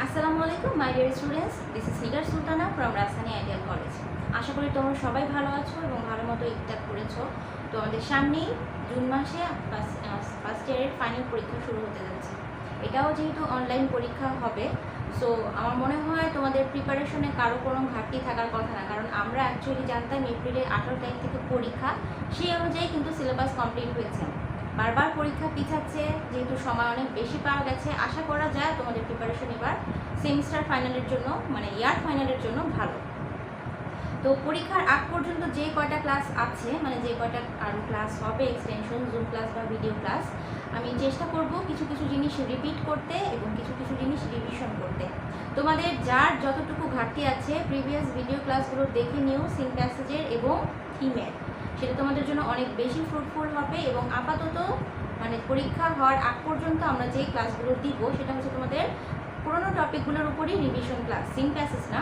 আসসালামু আলাইকুম my dear students, this is Nigar Sultana from রাজধানী আইডিয়াল কলেজ। আশা করি তোমরা সবাই ভালো আছো এবং ভালো মতো ইফতার করেছো। তো আমাদের সামনেই জুন মাসে ফার্স্ট ইয়ারের ফাইনাল পরীক্ষা শুরু হতে যাচ্ছে। এটাও যেহেতু অনলাইন পরীক্ষা হবে, সো আমার মনে হয় তোমাদের প্রিপারেশনে কারো কোনো ঘাটতি থাকার কথা না, কারণ আমরা অ্যাকচুয়ালি জানতাম এপ্রিলের 18 তারিখ থেকে পরীক্ষা, সেই অনুযায়ী কিন্তু সিলেবাস কমপ্লিট হয়েছে। বারবার পরীক্ষা পিছাচ্ছে, যেহেতু সময় অনেক বেশি পাওয়া গেছে, আশা করা যায় তোমাদের প্রিপারেশন এবার সেমিস্টার ফাইনালের জন্য মানে ইয়ার ফাইনালের জন্য ভালো। তো পরীক্ষার আগ পর্যন্ত যে কয়টা ক্লাস আছে, মানে যে কয়টা আরও ক্লাস হবে, এক্সটেনশন, জুম ক্লাস বা ভিডিও ক্লাস, আমি চেষ্টা করব কিছু কিছু জিনিস রিপিট করতে এবং কিছু কিছু জিনিস রিভিশন করতে। তোমাদের যার যতটুকু ঘাটতি আছে প্রিভিয়াস ভিডিও ক্লাসগুলো দেখে নিও, সিন প্যাসেজের এবং থিমের, সেটা তোমাদের জন্য অনেক বেশি ফ্রুটফুল হবে। এবং আপাতত মানে পরীক্ষা হওয়ার আগ পর্যন্ত আমরা যে ক্লাসগুলো দিব সেটা হচ্ছে তোমাদের পুরোনো টপিকগুলোর উপরই রিভিশন ক্লাস, সিন প্যাসেজ না,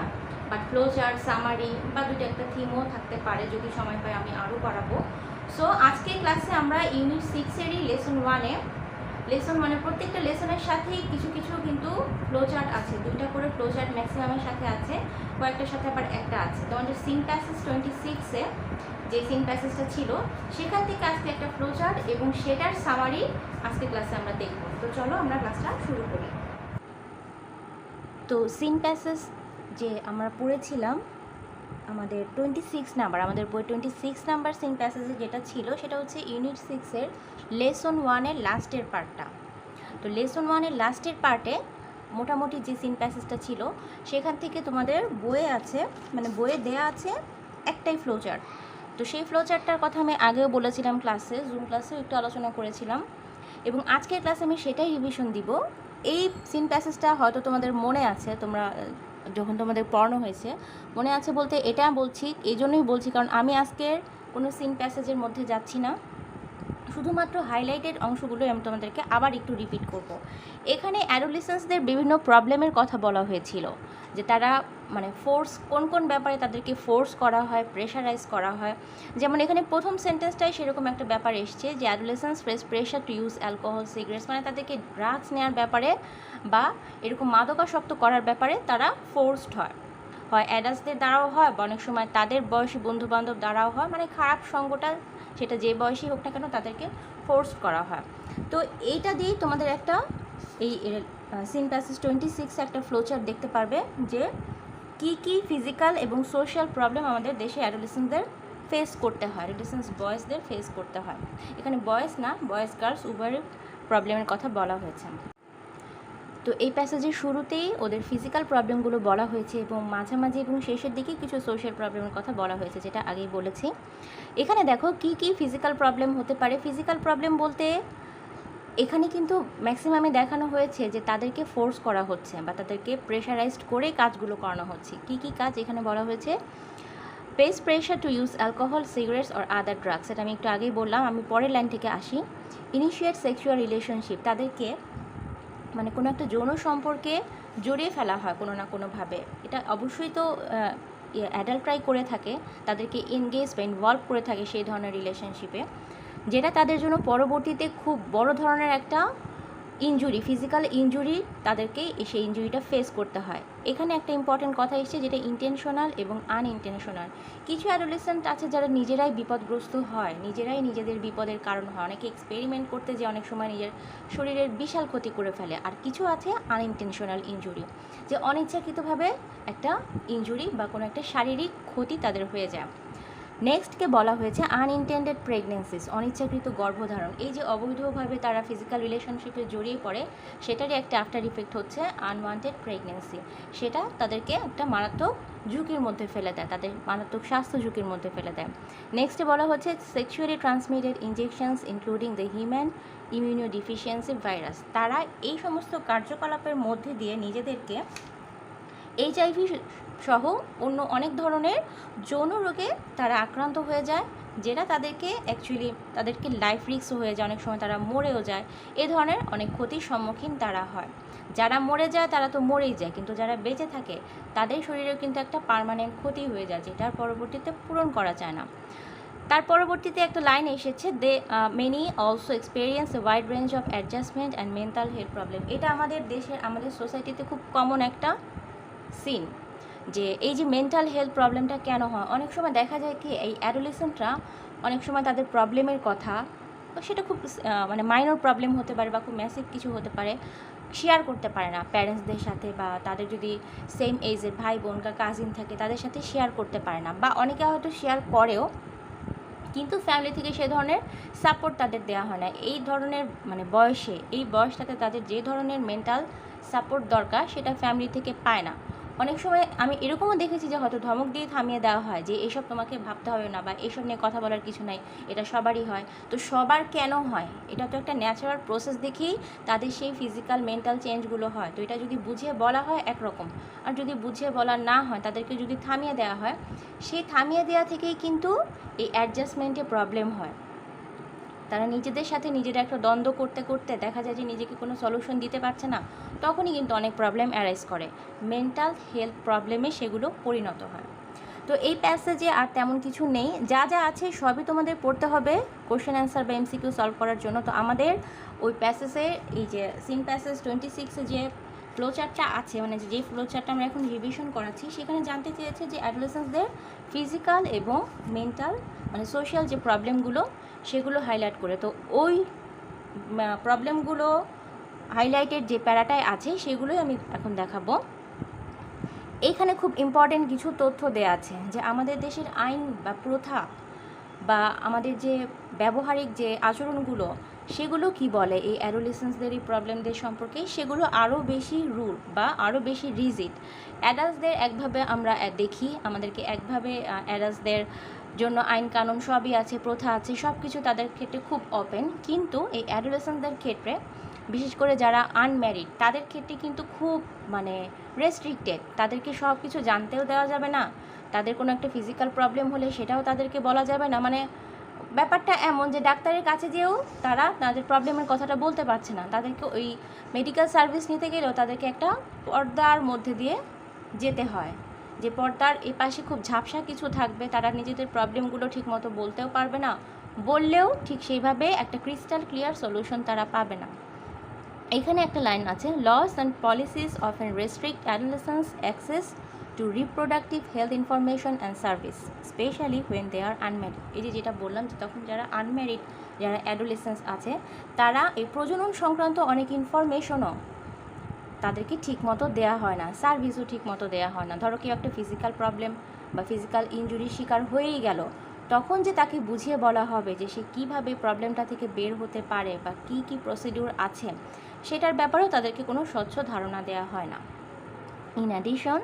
বাট ফ্লো চার্ট, সামারি বা দুটো একটা থিমও থাকতে পারে, যদি সময় পাই আমি আরও পড়াবো। সো আজকের ক্লাসে আমরা ইউনিট 6-এরই লেসন 1-এ প্রত্যেকটা লেসনের সাথেই কিছু কিছু কিন্তু ফ্লো চার্ট আছে, দুইটা করে ফ্লো চার্ট ম্যাক্সিমামের সাথে আছে, কয়েকটার সাথে আবার একটা আছে। তোমাদের সিন প্যাসেজ 26-এ যে সিন প্যাসেজটা ছিল সেখান থেকে আজকে একটা ফ্লো চার্ট এবং সেটার সামারি আজকে ক্লাসে আমরা দেখব। তো চলো আমরা ক্লাসটা শুরু করি। তো সিন প্যাসেজ যে আমরা পড়েছিলাম আমাদের 26 নাম্বার, আমাদের বই 26 নাম্বার সিন প্যাসেজে যেটা ছিল সেটা হচ্ছে ইউনিট 6-এর লেসন 1-এর লাস্টের পার্টটা। তো লেসন 1-এর লাস্টের পার্টে মোটামুটি যে সিন প্যাসেজটা ছিল সেখান থেকে তোমাদের বইয়ে আছে, মানে বইয়ে দেয়া আছে একটাই ফ্লো চার্ট। তো সেই ফ্লো চার্টটার কথা আমি আগেও বলেছিলাম ক্লাসে, জুম ক্লাসেও একটু আলোচনা করেছিলাম, এবং আজকের ক্লাসে আমি সেটাই রিভিশন দিব। এই সিন প্যাসেজটা হয়তো তোমাদের মনে আছে, তোমরা যখন তোমাদের পড়ানো হয়েছে মনে আছে বলতে এটা বলছি, এই জন্যই বলছি কারণ আমি আজকের কোনো সিন প্যাসেজের মধ্যে যাচ্ছি না, শুধুমাত্র হাইলাইটেড অংশগুলো আমি তোমাদেরকে আবার একটু রিপিট করব। এখানে অ্যাডোলেসেন্সদের বিভিন্ন প্রবলেমের কথা বলা হয়েছিল, যে তারা মানে ফোর্স কোন কোন ব্যাপারে তাদেরকে ফোর্স করা হয়, প্রেশারাইজ করা হয়। যেমন এখানে প্রথম সেন্টেন্সটাই সেরকম একটা ব্যাপার এসছে যে adolescence face pressure to use alcohol, cigarettes, মানে তাদেরকে ড্রাগস নেওয়ার ব্যাপারে বা এরকম মাদকাসক্ত করার ব্যাপারে তারা ফোর্সড হয় অ্যাডাল্টসদের দ্বারাও হয় বা অনেক সময় তাদের বয়সী বন্ধুবান্ধব দ্বারাও হয়, মানে খারাপ সঙ্গটা সেটা যে বয়সী হোক না কেন তাদেরকে ফোর্স করা হয়। তো এইটা দিয়েই তোমাদের একটা এই সিন প্যাসেজ 26 একটা ফ্লোচার্ট দেখতে পারবে যে কি কি ফিজিক্যাল এবং সোশ্যাল প্রবলেম আমাদের দেশে অ্যাডোলেসেন্টদের ফেস করতে হয়, অ্যাডোলেসেন্স বয়েজদের ফেস করতে হয়। এখানে বয়েজ না, বয়েজ গার্লস উভয়ের প্রবলেমের কথা বলা হয়েছে। তো এই প্যাসেজের শুরুতেই ওদের ফিজিক্যাল প্রবলেমগুলো বলা হয়েছে এবং মাঝামাঝি এবং শেষের দিকে কিছু সোশ্যাল প্রবলেমের কথা বলা হয়েছে, যেটা আগেই বলেছি। এখানে দেখো কি কি ফিজিক্যাল প্রবলেম হতে পারে। ফিজিক্যাল প্রবলেম বলতে এখানে কিন্তু ম্যাক্সিমামে দেখানো হয়েছে যে তাদেরকে ফোর্স করা হচ্ছে বা তাদেরকে প্রেশারাইজড করে কাজগুলো করানো হচ্ছে। কি কি কাজ এখানে বলা হয়েছে? Pace pressure to use alcohol, cigarettes or other drugs, এটা আমি একটু আগেই বললাম। আমি পরের লাইন থেকে আসি। ইনিশিয়েট সেক্সুয়াল রিলেশনশিপ, তাদেরকে মানে কোনো একটা যৌন সম্পর্কে জড়িয়ে ফেলা হয় কোনো না কোনোভাবে। এটা অবশ্যই তো অ্যাডাল্টরাই করে থাকে, তাদেরকে এনগেজ বা ইনভলভ করে থাকে সেই ধরনের রিলেশনশিপে, যেটা তাদের জন্য পরবর্তীতে খুব বড় ধরনের একটা ইনজুরি, ফিজিক্যাল ইনজুরি, তাদেরকে সেই ইনজুরিটা ফেস করতে হয়। এখানে একটা ইম্পর্টেন্ট কথা এসেছে যেটা ইন্টেনশনাল এবং আনইন্টেনশনাল। কিছু অ্যাডোলেসেন্ট আছে যারা নিজেরাই বিপদগ্রস্ত হয়, নিজেরাই নিজেদের বিপদের কারণ হয়, অনেকে এক্সপেরিমেন্ট করতে যে অনেক সময় নিজের শরীরের বিশাল ক্ষতি করে ফেলে। আর কিছু আছে আনইন্টেনশনাল ইনজুরি, যে অনিচ্ছাকৃতভাবে একটা ইনজুরি বা কোনো একটা শারীরিক ক্ষতি তাদের হয়ে যায়। নেক্সটকে বলা হয়েছে আনইনটেন্ডেড প্রেগনেন্সিস, অনিচ্ছাকৃত গর্ভধারণ। এই যে অবৈধভাবে তারা ফিজিক্যাল রিলেশনশিপে জড়িয়ে পড়ে, সেটারই একটা আফটার ইফেক্ট হচ্ছে আনওয়ান্টেড প্রেগনেন্সি। সেটা তাদেরকে একটা মারাত্মক ঝুঁকির মধ্যে ফেলে দেয়, তাদের মারাত্মক স্বাস্থ্য ঝুঁকির মধ্যে ফেলে দেয়। নেক্সটে বলা হচ্ছে sexually transmitted injections including the human immunodeficiency virus, তারা এই সমস্ত কার্যকলাপের মধ্যে দিয়ে নিজেদেরকে এইচআইভি সহ অন্য অনেক ধরনের যৌন রোগে তারা আক্রান্ত হয়ে যায়, যেটা তাদেরকে অ্যাকচুয়ালি তাদেরকে লাইফ রিস্ক হয়ে যায়, অনেক সময় তারা মরেও যায়। এ ধরনের অনেক ক্ষতির সম্মুখীন তারা হয়। যারা মরে যায় তারা তো মরেই যায়, কিন্তু যারা বেঁচে থাকে তাদের শরীরেও কিন্তু একটা পার্মানেন্ট ক্ষতি হয়ে যায়, যেটার পরবর্তীতে পূরণ করা যায় না। তার পরবর্তীতে একটা লাইন এসেছে, they many also experience a wide range of adjustment and mental health problem. এটা আমাদের দেশের, আমাদের সোসাইটিতে খুব কমন একটা সিন, যে এই যে মেন্টাল হেলথ প্রবলেমটা কেন হয়। অনেক সময় দেখা যায় কি এই অ্যাডোলেসেন্টরা অনেক সময় তাদের প্রবলেমের কথা, সেটা খুব মানে মাইনর প্রবলেম হতে পারে বা খুব ম্যাসিভ কিছু হতে পারে, শেয়ার করতে পারে না প্যারেন্টসদের সাথে, বা তাদের যদি সেম এজের ভাই বোন বা কাজিন থাকে তাদের সাথে শেয়ার করতে পারে না, বা অনেকে হয়তো শেয়ার করেও কিন্তু ফ্যামিলি থেকে সে ধরনের সাপোর্ট তাদের দেওয়া হয় না। এই ধরনের মানে বয়সে, এই বয়সটাতে তাদের যে ধরনের মেন্টাল সাপোর্ট দরকার সেটা ফ্যামিলি থেকে পায় না। অনেক সময় আমি এরকমও দেখেছি যে হয়তো ধমক দিয়ে থামিয়ে দেওয়া হয় যে এসব তোমাকে ভাবতে হবে না, বা এসব নিয়ে কথা বলার কিছু নাই, এটা সবারই হয়। তো সবার কেন হয়? এটা তো একটা ন্যাচারাল প্রসেস দেখেই তাদের সেই ফিজিক্যাল মেন্টাল চেঞ্জগুলো হয়। তো এটা যদি বুঝিয়ে বলা হয় একরকম, আর যদি বুঝিয়ে বলা না হয়, তাদেরকে যদি থামিয়ে দেওয়া হয়, সেই থামিয়ে দেওয়া থেকেই কিন্তু এই অ্যাডজাস্টমেন্টে প্রবলেম হয়। তারা নিজেদের সাথে নিজেরা একটা দ্বন্দ্ব করতে করতে দেখা যায় যে নিজেকে কোনো সলিউশন দিতে পারছে না, তখনই কিন্তু অনেক প্রবলেম অ্যারাইজ করে, মেন্টাল হেলথ প্রবলেমে সেগুলো পরিণত হয়। তো এই প্যাসেজে আর তেমন কিছু নেই, যা যা আছে সবই তোমাদের পড়তে হবে কোশ্চেন অ্যান্সার বা এমসিকিউ সলভ করার জন্য। তো আমাদের ওই প্যাসেজে এই যে সিন প্যাসেজ 26-এ যে ফ্লোচার্টটা আছে, মানে যে ফ্লোচার্টটা আমরা এখন রিভিশন করাচ্ছি, সেখানে জানতে চেয়েছে যে অ্যাডোলেসেন্সদের ফিজিক্যাল এবং মেন্টাল মানে সোশ্যাল যে প্রবলেমগুলো সেগুলো হাইলাইট করে। তো ওই প্রবলেমগুলো হাইলাইটেড যে প্যারাটায় আছে সেগুলোই আমি এখন দেখাবো। এইখানে খুব ইম্পর্টেন্ট কিছু তথ্য দেওয়া আছে যে আমাদের দেশের আইন বা প্রথা বা আমাদের যে ব্যবহারিক যে আচরণগুলো সেগুলো কি বলে এই অ্যাডোলেসেন্সদের এই প্রবলেমদের সম্পর্কে, সেগুলো আরও বেশি রুল বা আরও বেশি রিজিড। অ্যাডাল্টসদের একভাবে আমরা দেখি, আমাদেরকে একভাবে অ্যাডাল্টসদের জন্য আইন কানুন সবই আছে, প্রথা আছে, সব কিছু তাদের ক্ষেত্রে খুব ওপেন। কিন্তু এই অ্যাডোলেসেন্সদের ক্ষেত্রে, বিশেষ করে যারা আনম্যারিড, তাদের ক্ষেত্রে কিন্তু খুব মানে রেস্ট্রিক্টেড। তাদেরকে সব কিছু জানতেও দেওয়া যাবে না, তাদের কোনো একটা ফিজিক্যাল প্রবলেম হলে সেটাও তাদেরকে বলা যাবে না। মানে ব্যাপারটা এমন যে ডাক্তারের কাছে যেও তারা তাদের প্রবলেমের কথাটা বলতে পারছে না, তাদেরকে ওই মেডিকেল সার্ভিস নিতে গেলেও তাদেরকে একটা পর্দার মধ্যে দিয়ে যেতে হয়, যে পর্দার এপাশে খুব ঝাপসা কিছু থাকবে, তারা নিজেদের প্রবলেমগুলো ঠিকমতো বলতেও পারবে না, বললেও ঠিক সেইভাবে একটা ক্রিস্টাল ক্লিয়ার সলিউশন তারা পাবে না। এখানে একটা লাইন আছে, laws and policies often restrict adolescence access to reproductive health information and service specially when they are unmarried. এই যেটা বললাম যে তখন যারা আনম্যারিড, যারা অ্যাডোলেসেন্স আছে, তারা এই প্রজনন সংক্রান্ত অনেক ইনফরমেশনও তাদেরকে ঠিকমতো দেওয়া হয় না, সার্ভিসও ঠিকমতো দেওয়া হয় না। ধরো কেউ একটা ফিজিক্যাল প্রবলেম বা ফিজিক্যাল ইনজুরির শিকার হয়েই গেল, তখন যে তাকে বুঝিয়ে বলা হবে যে সে কীভাবে প্রবলেমটা থেকে বের হতে পারে বা কী কী প্রসিডিউর আছে, সেটার ব্যাপারেও তাদেরকে কোনো স্বচ্ছ ধারণা দেওয়া হয় না। ইন অ্যাডিশন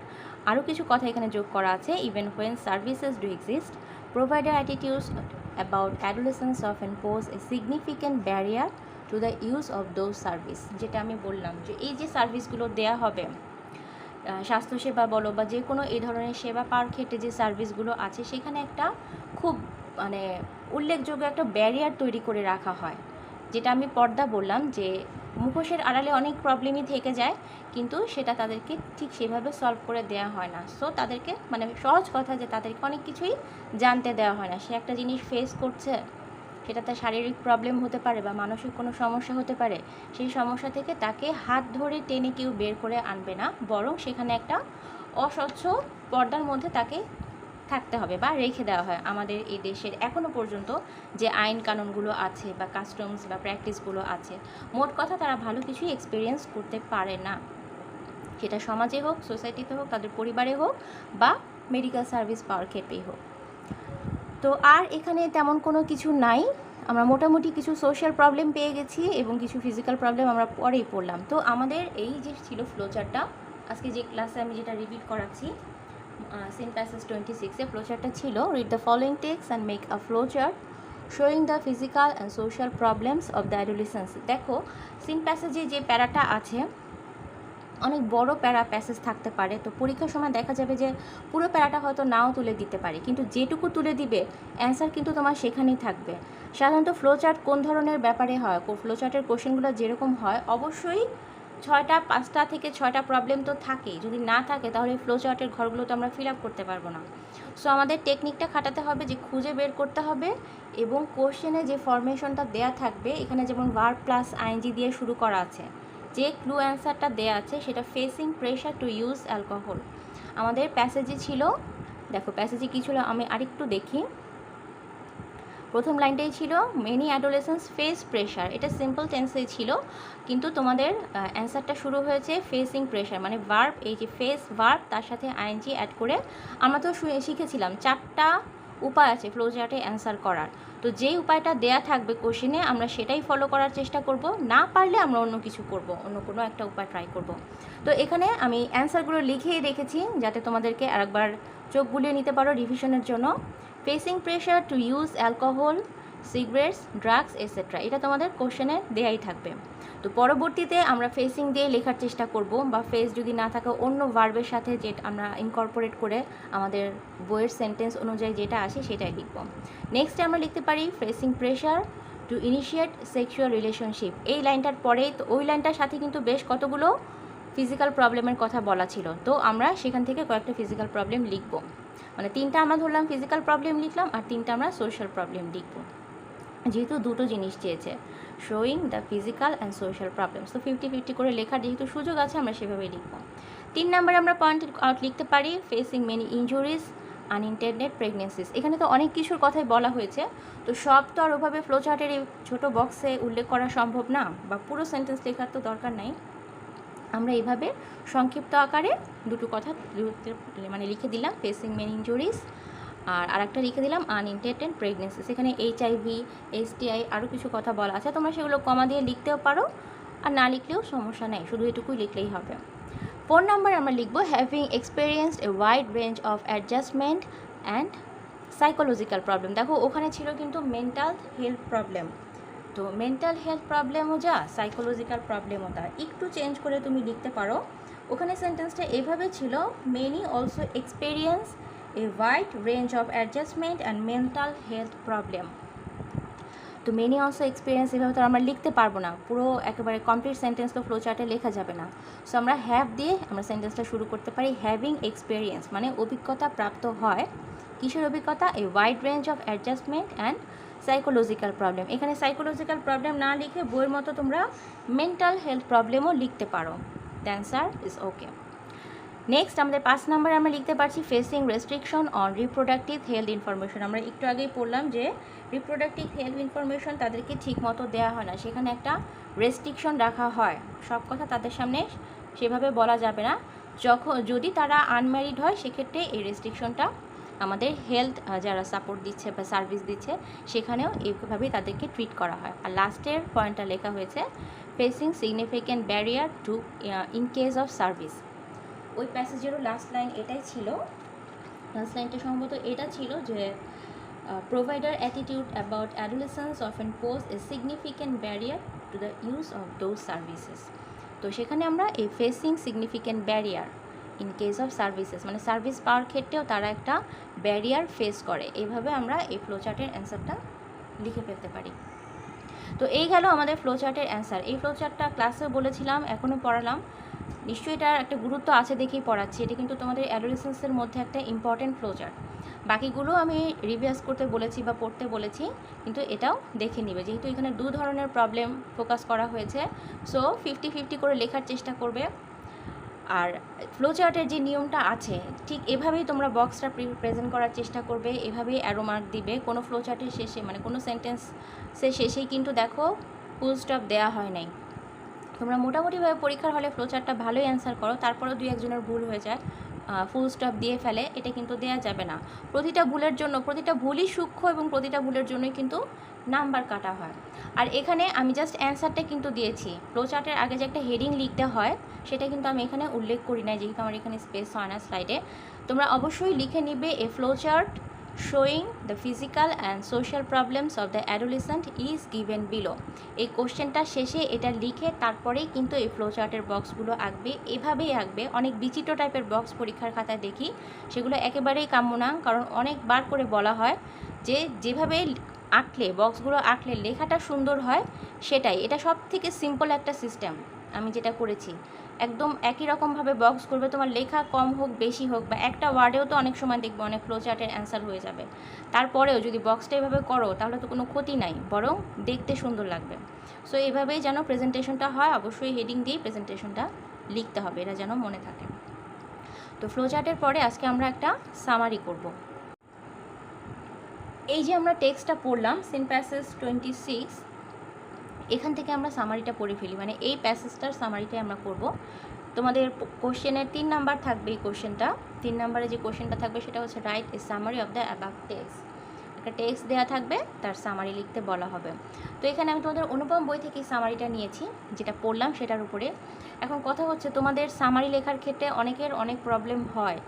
আরও কিছু কথা এখানে যোগ করা আছে, even when services do exist, provider attitudes about adolescence often pose a significant barrier to the use of those service. যেটা আমি বললাম যে এই যে সার্ভিসগুলো দেওয়া হবে, স্বাস্থ্যসেবা বলো বা যে কোনো এই ধরনের সেবা পাওয়ার ক্ষেত্রে যে সার্ভিসগুলো আছে, সেখানে একটা খুব মানে উল্লেখযোগ্য একটা ব্যারিয়ার তৈরি করে রাখা হয়। যেটা আমি পর্দা বললাম যে মুখোশের আড়ালে অনেক প্রবলেমই থেকে যায়, কিন্তু সেটা তাদেরকে ঠিক সেভাবে সলভ করে দেওয়া হয় না। সো তাদেরকে মানে সহজ কথা যে তাদেরকে অনেক কিছুই জানতে দেওয়া হয় না। সে একটা জিনিস ফেস করছে, সেটা তার শারীরিক প্রবলেম হতে পারে বা মানসিক কোনো সমস্যা হতে পারে, সেই সমস্যা থেকে তাকে হাত ধরে টেনে কেউ বের করে আনবে না, বরং সেখানে একটা অস্বচ্ছ পর্দার মধ্যে তাকে থাকতে হবে বা রেখে দেওয়া হয়। আমাদের এই দেশের এখনও পর্যন্ত যে আইন কানুনগুলো আছে বা কাস্টমস বা প্র্যাকটিসগুলো আছে, মোট কথা তারা ভালো কিছুই এক্সপিরিয়েন্স করতে পারে না, সেটা সমাজে হোক, সোসাইটিতে হোক, তাদের পরিবারে হোক বা মেডিকেল সার্ভিস পাওয়ার ক্ষেত্রেই হোক। তো আর এখানে তেমন কোনো কিছু নাই, আমরা মোটামুটি কিছু সোশ্যাল প্রবলেম পেয়ে গেছি এবং কিছু ফিজিক্যাল প্রবলেম আমরা পরেই পড়লাম। তো আমাদের এই যে ছিল ফ্লোচার্টটা, আজকে যে ক্লাসে আমি যেটা রিপিট করাচ্ছি, সিন প্যাসেজ 26-এ ফ্লোচার্টটা ছিল, read the following text and make a flowchart showing the physical and social problems of the adolescence. দেখো সিন প্যাসেজে যে প্যারাটা আছে, অনেক বড় প্যাসেজ থাকতে পারে, তো পরীক্ষার সময় দেখা যাবে যে পুরো প্যারাটা হয়তো নাও তুলে দিতে পারে, কিন্তু যেটুকু তুলে দিবে অ্যান্সার কিন্তু তোমার সেখানেই থাকবে। সাধারণত ফ্লোচার্ট কোন ধরনের ব্যাপারে হয়, ফ্লোচার্টের কোশ্চেনগুলো যেরকম হয়, অবশ্যই পাঁচটা থেকে ছয়টা প্রবলেম তো থাকেই, যদি না থাকে তাহলে ফ্লো চার্টের ঘরগুলো তো আমরা ফিল আপ করতে পারবো না। সো আমাদের টেকনিকটা খাটাতে হবে যে খুঁজে বের করতে হবে, এবং কোশ্চেনে যে ফরমেশনটা দেয়া থাকবে, এখানে যেমন ভার্ব প্লাস আইএনজি দিয়ে শুরু করা আছে, যে ক্লু অ্যান্সারটা দেয়া আছে সেটা facing pressure to use alcohol. আমাদের প্যাসেজে ছিল, দেখো প্যাসেজে কী ছিল আমি আরেকটু দেখি। প্রথম লাইনটাই ছিল মেনি অ্যাডোলেসেন্স ফেস প্রেশার, এটা সিম্পল টেন্সেই ছিল, কিন্তু তোমাদের অ্যান্সারটা শুরু হয়েছে ফেসিং প্রেশার, মানে ভার্ব, এই যে ফেস ভার্ব তার সাথে আইএনজি অ্যাড করে। আমরা তো শিখেছিলাম 4টা উপায় আছে ফ্লো চার্টে অ্যান্সার করার, তো যেই উপায়টা দেয়া থাকবে কোশ্চেনে আমরা সেটাই ফলো করার চেষ্টা করব, না পারলে আমরা অন্য কিছু করব, অন্য কোনো একটা উপায় ট্রাই করব। তো এখানে আমি অ্যান্সারগুলো লিখেই রেখেছি যাতে তোমাদেরকে আরেকবার চোখ বুলিয়ে নিতে পারো রিভিশনের জন্য। Facing pressure to use alcohol, cigarettes, drugs etcetera, এটা তোমাদের কোশ্চেনে দেয়াই থাকবে। তো পরবর্তীতে আমরা ফেসিং দিয়ে লেখার চেষ্টা করব, বা ফেস যদি না থাকে অন্য ভার্বের সাথে যেটা আমরা ইনকর্পোরেট করে আমাদের বইয়ের সেন্টেন্স অনুযায়ী যেটা আসে সেটাই লিখব। নেক্সটে আমরা লিখতে পারি facing pressure to initiate sexual relationship. এই লাইনটার পরেই তো ওই লাইনটার সাথে কিন্তু বেশ কতগুলো ফিজিক্যাল প্রবলেমের কথা বলা ছিল, তো আমরা সেখান থেকে কয়েকটা ফিজিক্যাল প্রবলেম লিখব, মানে 3টা আমরা ধরলাম ফিজিক্যাল প্রবলেম লিখলাম, আর 3টা আমরা সোশ্যাল প্রবলেম লিখব, যেহেতু দুটো জিনিস চেয়েছে, showing the physical and social problems. তো 50-50 করে লেখার যেহেতু সুযোগ আছে আমরা সেভাবেই লিখব। 3 নম্বরে আমরা পয়েন্ট আউট লিখতে পারি ফেসিং মেনি ইনজুরিজ, আনইনটেন্ডেড প্রেগনেন্সিস। এখানে তো অনেক কিছুর কথাই বলা হয়েছে, তো সব তো আর ওভাবে ফ্লো চার্টের এই ছোটো বক্সে উল্লেখ করা সম্ভব না, বা পুরো সেন্টেন্স লেখার তো দরকার নাই। আমরা এইভাবে সংক্ষিপ্ত আকারে দুটো কথা মানে লিখে দিলাম, ফেসিং মেনি ইনজুরিজ, আর আরেকটা লিখে দিলাম আনইনটেন্ডেড প্রেগনেন্সি। সেখানে HIV, STI আরও কিছু কথা বলা আছে, তোমরা সেগুলো কমা দিয়ে লিখতেও পারো, আর না লিখলেও সমস্যা নেই, শুধু এটুকুই লিখলেই হবে। 4 নম্বর আমরা লিখবো having experienced A wide range of adjustment and psychological problem. দেখো ওখানে ছিল কিন্তু মেন্টাল হেলথ প্রবলেম, তো মেন্টাল হেলথ প্রবলেমও যা, সাইকোলজিক্যাল প্রবলেমও তা, একটু চেঞ্জ করে তুমি লিখতে পারো। ওখানে সেন্টেন্সটা এভাবে ছিল many also experience a wide range of adjustment and mental health problem. তো মেনি অলসো এক্সপিরিয়েন্স এভাবে তো আমরা লিখতে পারবো না, পুরো একেবারে কমপ্লিট সেন্টেন্স তো ফ্লো চার্টে লেখা যাবে না। সো আমরা হ্যাভ দিয়ে আমরা সেন্টেন্সটা শুরু করতে পারি। হ্যাভিং এক্সপিরিয়েন্স মানে অভিজ্ঞতা প্রাপ্ত হয়, কিসের অভিজ্ঞতা? এ wide range of adjustment and psychological problem. এখানে সাইকোলজিক্যাল প্রবলেম না লিখে বইয়ের মতো তোমরা মেন্টাল হেলথ প্রবলেমও লিখতে পারো। The answer is okay. Next আমাদের 5 নম্বরে আমরা লিখতে পারছি facing restriction on reproductive health information. আমরা একটু আগেই পড়লাম যে রিপ্রোডাক্টিভ হেলথ ইনফরমেশন তাদেরকে ঠিক মতো দেওয়া হয় না, সেখানে একটা রেস্ট্রিকশন রাখা হয়, সব কথা তাদের সামনে সেভাবে বলা যাবে না। যদি তারা আনম্যারিড হয় সেক্ষেত্রে এই রেস্ট্রিকশনটা আমাদের হেলথ যারা সাপোর্ট দিচ্ছে বা সার্ভিস দিচ্ছে সেখানেও এইভাবেই তাদেরকে ট্রিট করা হয়। আর লাস্টের পয়েন্টটা লেখা হয়েছে facing significant barrier two in case of service. ওই প্যাসেজেরও লাস্ট লাইন এটাই ছিল, লাস্ট লাইনটা সম্ভবত এটা ছিল যে provider attitude about adolescence often pose a significant barrier to the use of those services. তো সেখানে আমরা এই facing significant barrier in case of services মানে সার্ভিস পাওয়ার ক্ষেত্রেও তারা একটা ব্যারিয়ার ফেস করে, এইভাবে আমরা এই ফ্লোচার্টের অ্যান্সারটা লিখে ফেলতে পারি। তো এই গেল আমাদের ফ্লোচার্টের অ্যান্সার। এই ফ্লোচার্টটা ক্লাসেও বলেছিলাম, এখনও পড়ালাম, নিশ্চয়ই এটার একটা গুরুত্ব আছে দেখেই পড়াচ্ছি। এটা কিন্তু তোমাদের অ্যাডোলেসেন্সের মধ্যে একটা ইম্পর্টেন্ট ফ্লোচার্ট। বাকিগুলো আমি রিভাইজ করতে বলেছি বা পড়তে বলেছি, কিন্তু এটাও দেখে নিবে, যেহেতু এখানে 2 ধরনের প্রবলেম ফোকাস করা হয়েছে। সো 50-50 করে লেখার চেষ্টা করবে। আর ফ্লোচার্টের যে নিয়মটা আছে ঠিক এভাবেই তোমরা বক্সটা প্রেজেন্ট করার চেষ্টা করবে, এভাবেই অ্যারো মার্ক দিবে। কোনো ফ্লোচার্টের শেষে মানে কোনো সেন্টেন্সের শেষেই কিন্তু দেখো ফুল স্টপ দেওয়া হয় নাই। তোমরা মোটামুটিভাবে পরীক্ষার হলে ফ্লোচার্টটা ভালোই অ্যান্সার করো, তারপরেও 2-1 জনের ভুল হয়ে যায়, ফুল স্টপ দিয়ে ফেলে, এটা কিন্তু দেওয়া যাবে না। প্রতিটা ভুলই সূক্ষ্ম এবং প্রতিটা ভুলের জন্যই কিন্তু নাম্বার কাটা হয়। আর এখানে আমি জাস্ট অ্যান্সারটা কিন্তু দিয়েছি, ফ্লোচার্টের আগে যে একটা হেডিং লিখতে হয় সেটা কিন্তু আমি এখানে উল্লেখ করি না, যেহেতু আমার এখানে স্পেস হয় না স্লাইডে। তোমরা অবশ্যই লিখে নিবে এ flowchart showing the physical and social problems of the adolescent is given below। এই কোশ্চেনটা শেষে এটা লিখে তারপরেই কিন্তু এই ফ্লোচার্টের বক্সগুলো আঁকবে, এভাবেই আঁকবে। অনেক বিচিত্র টাইপের বক্স পরীক্ষার খাতায় দেখি, সেগুলো একেবারেই কাম্য না, কারণ অনেকবার করে বলা হয় যে যেভাবে বক্সগুলো আঁকলে লেখাটা সুন্দর হয় সেটাই, এটা সব থেকে সিম্পল একটা সিস্টেম। আমি যেটা করেছি, একদম একই রকমভাবে বক্স করবে। তোমার লেখা কম হোক বেশি হোক, বা একটা ওয়ার্ডেও তো অনেক সময় দেখবে অনেক ফ্লো চার্টের অ্যান্সার হয়ে যাবে। তারপরেও যদি বক্সটা এভাবে করো তাহলে তো কোনো ক্ষতি নাই, বরং দেখতে সুন্দর লাগবে। সো এভাবেই যেন প্রেজেন্টেশনটা হয়, অবশ্যই হেডিং দিয়েই প্রেজেন্টেশনটা লিখতে হবে, এটা যেন মনে থাকে। তো ফ্লো চার্টের পরে আজকে আমরা একটা সামারি করব। এই যে আমরা টেক্সটটা পড়লাম সিন প্যাসেজ 26, এখান থেকে আমরা সামারিটা পড়ে ফেলি, মানে এই প্যাসেজটার সামারিটাই আমরা করব। তোমাদের কোশ্চেনের 3 নাম্বার থাকবে। এই কোশ্চেনটা 3 নাম্বারে যে কোশ্চেনটা থাকবে সেটা হচ্ছে write a summary of the above text. একটা টেক্সট দেওয়া থাকবে, তার সামারি লিখতে বলা হবে। তো এখানে আমি তোমাদের অনুপম বই থেকে সামারিটা নিয়েছি, যেটা পড়লাম সেটার উপরে। এখন কথা হচ্ছে, তোমাদের সামারি লেখার ক্ষেত্রে অনেকের অনেক প্রবলেম হয়।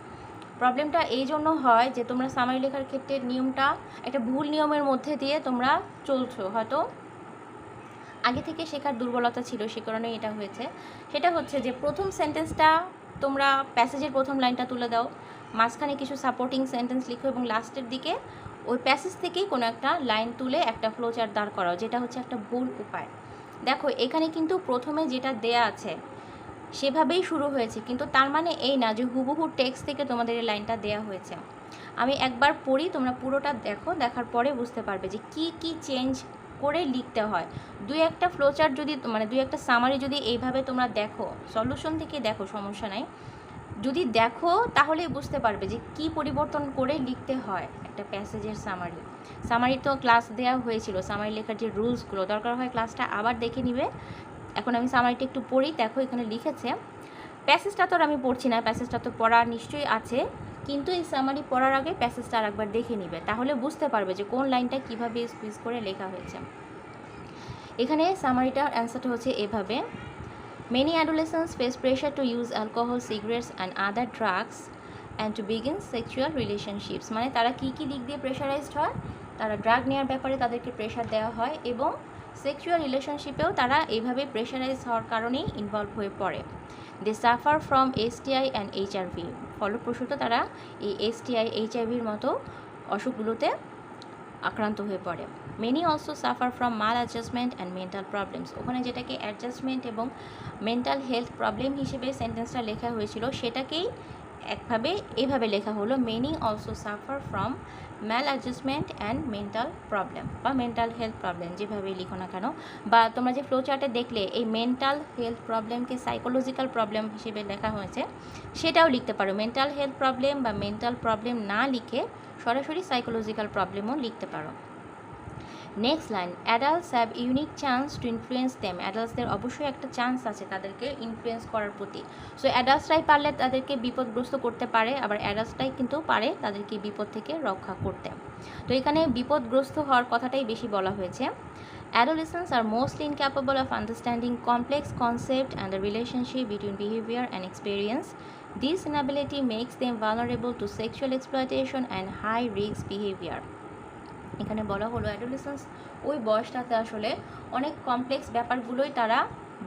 প্রবলেমটা এই জন্য হয় যে তোমরা সামারি লেখার ক্ষেত্রে নিয়মটা একটা ভুল নিয়মের মধ্যে দিয়ে তোমরা চলছো, হয়তো আগে থেকে শেখার দুর্বলতা ছিল, সে কারণে এটা হয়েছে। সেটা হচ্ছে যে প্রথম সেন্টেন্সটা তোমরা প্যাসেজের প্রথম লাইনটা তুলে দাও, মাঝখানে কিছু সাপোর্টিং সেন্টেন্স লিখো, এবং লাস্টের দিকে ওই প্যাসেজ থেকেই কোনো একটা লাইন তুলে একটা ফ্লো চার্ট দাঁড় করাও, যেটা হচ্ছে একটা ভুল উপায়। দেখো এখানে কিন্তু প্রথমে যেটা দেয়া আছে সেভাবেই শুরু হয়েছে, কিন্তু তার মানে এই না যে হুবহু টেক্সট থেকে তোমাদের এই লাইনটা দেয়া হয়েছে। আমি একবার পড়ি, তোমরা পুরোটা দেখো, দেখার পরে বুঝতে পারবে যে কি কি চেঞ্জ করে লিখতে হয়। দুই একটা ফ্লোচার্ট যদি মানে দুই একটা সামারি যদি এইভাবে তোমরা দেখো, সলিউশন থেকে দেখো, সমস্যা নাই, যদি দেখো তাহলেই বুঝতে পারবে যে কি পরিবর্তন করে লিখতে হয় একটা প্যাসেজের সামারি। সামারি তো ক্লাস দেওয়া হয়েছিল, সামারি লেখার যে রুলসগুলো, দরকার হয় ক্লাসটা আবার দেখে নিবে। এখন আমি সামারিটা একটু পড়ি, দেখো এখানে লিখেছে, প্যাসেজটা তো আর আমি পড়ছি না, প্যাসেজটা তো পড়া নিশ্চয়ই আছে, কিন্তু এই সামারি পড়ার আগে প্যাসেজটা আর একবার দেখে নিবে, তাহলে বুঝতে পারবে যে কোন লাইনটা কীভাবে স্কুইজ করে লেখা হয়েছে। এখানে সামারিটার অ্যান্সারটা হচ্ছে এভাবে: many adolescents face pressure to use alcohol, cigarettes and other drugs and to begin sexual relationships. মানে তারা কী কী দিক দিয়ে প্রেশারাইজড হয়, তারা ড্রাগ নেওয়ার ব্যাপারে তাদেরকে প্রেশার দেওয়া হয়, এবং সেক্সুয়াল রিলেশনশিপেও তারা এইভাবে প্রেশারাইজ হওয়ার কারণেই ইনভলভ হয়ে পড়ে। They suffer from STI and HRV। ফলপ্রসূত তারা এই STI HIV-র মতো অসুখগুলোতে আক্রান্ত হয়ে পড়ে। Many also suffer from maladjustment and mental problems. ওখানে যেটাকে অ্যাডজাস্টমেন্ট এবং মেন্টাল হেলথ প্রবলেম হিসেবে সেন্টেন্সটা লেখা হয়েছিল, সেটাকেই একভাবে এইভাবে লেখা হলো, many also suffer from maladjustment and mental problem, বা মেন্টাল হেলথ প্রবলেম, যেভাবেই লিখো না কেন। বা তোমরা যে ফ্লো চার্টে দেখলে এই মেন্টাল হেলথ প্রবলেমকে সাইকোলজিক্যাল প্রবলেম হিসেবে লেখা হয়েছে, সেটাও লিখতে পারো। মেন্টাল হেলথ প্রবলেম বা মেন্টাল প্রবলেম না লিখে সরাসরি সাইকোলজিক্যাল প্রবলেমও লিখতে পারো। Next line, adults have unique chance to influence them. অ্যাডাল্টসদের অবশ্যই একটা চান্স আছে তাদেরকে ইনফ্লুয়েন্স করার প্রতি। সো অ্যাডাল্টসরাই পারলে তাদেরকে বিপদগ্রস্ত করতে পারে, আবার অ্যাডাল্টসরাই কিন্তু পারে তাদেরকে বিপদ থেকে রক্ষা করতে। তো এখানে বিপদগ্রস্ত হওয়ার কথাটাই বেশি বলা হয়েছে। Adolescents are mostly incapable of understanding complex concepts and the relationship between behavior and experience. This inability makes them vulnerable to sexual exploitation and high-risk behavior. এখানে বলা হলো অ্যাডোলেসেন্স ওই বয়সটাতে আসলে অনেক কমপ্লেক্স ব্যাপারগুলোই তারা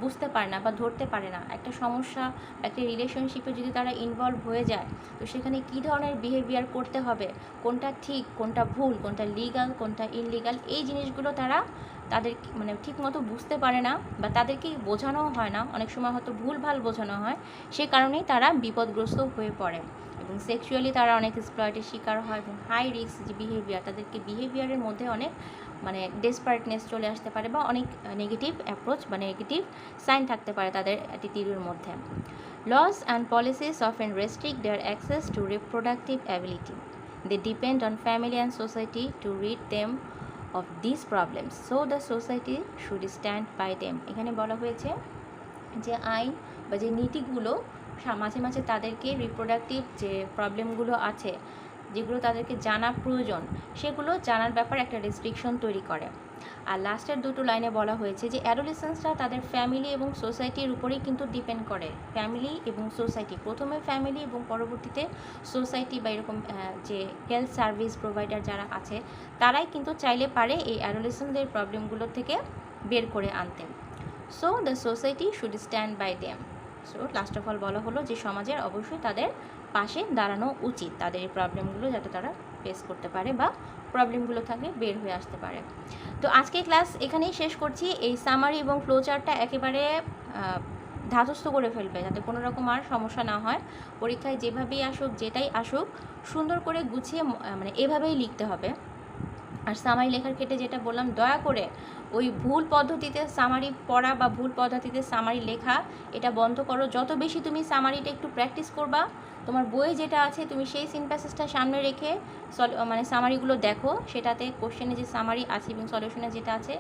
বুঝতে পারে না বা ধরতে পারে না। একটা সমস্যা, একটা রিলেশনশিপে যদি তারা ইনভলভ হয়ে যায়, তো সেখানে কী ধরনের বিহেভিয়ার করতে হবে, কোনটা ঠিক, কোনটা ভুল, কোনটা লিগাল, কোনটা ইনলিগাল, এই জিনিসগুলো তারা তাদের মানে ঠিকমতো বুঝতে পারে না, বা তাদেরকে বোঝানোও হয় না, অনেক সময় হয়তো ভুলভাল বোঝানো হয়, সে কারণেই তারা বিপদগ্রস্ত হয়ে পড়ে। এবং সেক্সুয়ালি তারা অনেক এক্সপ্লয়েটের শিকার হয়, এবং হাই রিস্ক যে বিহেভিয়ার, তাদেরকে বিহেভিয়ারের মধ্যে অনেক মানে ডেসপারেটনেস চলে আসতে পারে, বা অনেক নেগেটিভ অ্যাপ্রোচ বা নেগেটিভ সাইন থাকতে পারে তাদের অ্যাটিটিউডের মধ্যে। Laws and policies often restrict their access to reproductive ability. They depend on family and society to rid them of these problems, so the society should stand by them. এখানে বলা হয়েছে যে আইন বা যে নীতিগুলো মাঝে মাঝে তাদেরকে রিপ্রোডাক্টিভ যে প্রবলেমগুলো আছে, যেগুলো তাদেরকে জানা প্রয়োজন, সেগুলো জানার ব্যাপারে একটা রেস্ট্রিকশন তৈরি করে। আর লাস্টের দুটো লাইনে বলা হয়েছে যে অ্যাডোলেসেন্সরা তাদের ফ্যামিলি এবং সোসাইটির উপরেই কিন্তু ডিপেন্ড করে। ফ্যামিলি এবং সোসাইটি, প্রথমে ফ্যামিলি এবং পরবর্তীতে সোসাইটি বা এরকম যে হেলথ সার্ভিস প্রোভাইডার যারা আছে, তারাই কিন্তু চাইলে পারে এই অ্যাডোলেসেন্সদের প্রবলেমগুলো থেকে বের করে আনতে। So the society should stand by them. So last of all বলা হলো যে সমাজের অবশ্যই তাদের পাশে দাঁড়ানো উচিত, তাদের এই প্রবলেমগুলো যাতে তারা ফেস করতে পারে বা প্রবলেমগুলো থাকে বের হয়ে আসতে পারে। তো আজকে ক্লাস এখানেই শেষ করছি। এই সামারি এবং ফ্লো চার্টটা একেবারে ধাতস্থ করে ফেলবে, যাতে কোনো রকম আর সমস্যা না হয়। পরীক্ষায় যেভাবেই আসুক, যেটাই আসুক, সুন্দর করে গুছিয়ে মানে এভাবেই লিখতে হবে। আর সামারি লেখার ক্ষেত্রে যেটা বললাম, দয়া করে ওই ভুল পদ্ধতিতে সামারি পড়া বা ভুল পদ্ধতিতে সামারি লেখা এটা বন্ধ করো। যত বেশি তুমি সামারিটা একটু প্র্যাকটিস করবা, তোমার বইয়ে যেটা আছে তুমি সেই সিন প্যাসেজটা সামনে রেখে মানে সামারিগুলো দেখো, সেটাতে কোশ্চেনে যে সামারি আছে এবং সলিউশনে যেটা আছে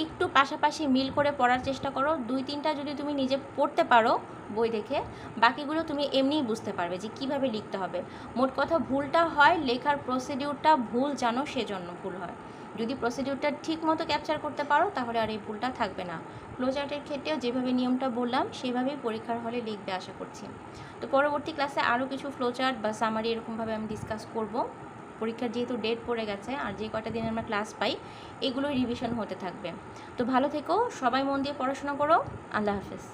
একটু পাশাপাশি মিল করে পড়ার চেষ্টা করো। 2-3টা যদি তুমি নিজে পড়তে পারো বই দেখে, বাকিগুলো তুমি এমনিই বুঝতে পারবে যে কীভাবে লিখতে হবে। মোট কথা ভুলটা হয় লেখার প্রসিডিউরটা ভুল জানো, সেজন্য ভুল হয়। যদি প্রসিডিউরটা ঠিক মতো ক্যাপচার করতে পারো তাহলে আর এই ভুলটা থাকবে না। ফ্লোচার্টের ক্ষেত্রেও যেভাবে নিয়মটা বললাম সেভাবেই পরীক্ষার হলে লিখবে আশা করছি। তো পরবর্তী ক্লাসে আরও কিছু ফ্লোচার্ট বা সামারি এরকমভাবে আমি ডিসকাস করব। পরীক্ষার যেহেতু ডেট পড়ে গেছে আর যে কটা দিন আমরা ক্লাস পাই এগুলোই রিভিশন হতে থাকবে। তো ভালো থেকো, সবাই মন দিয়ে পড়াশোনা করো। আল্লাহ হাফেজ।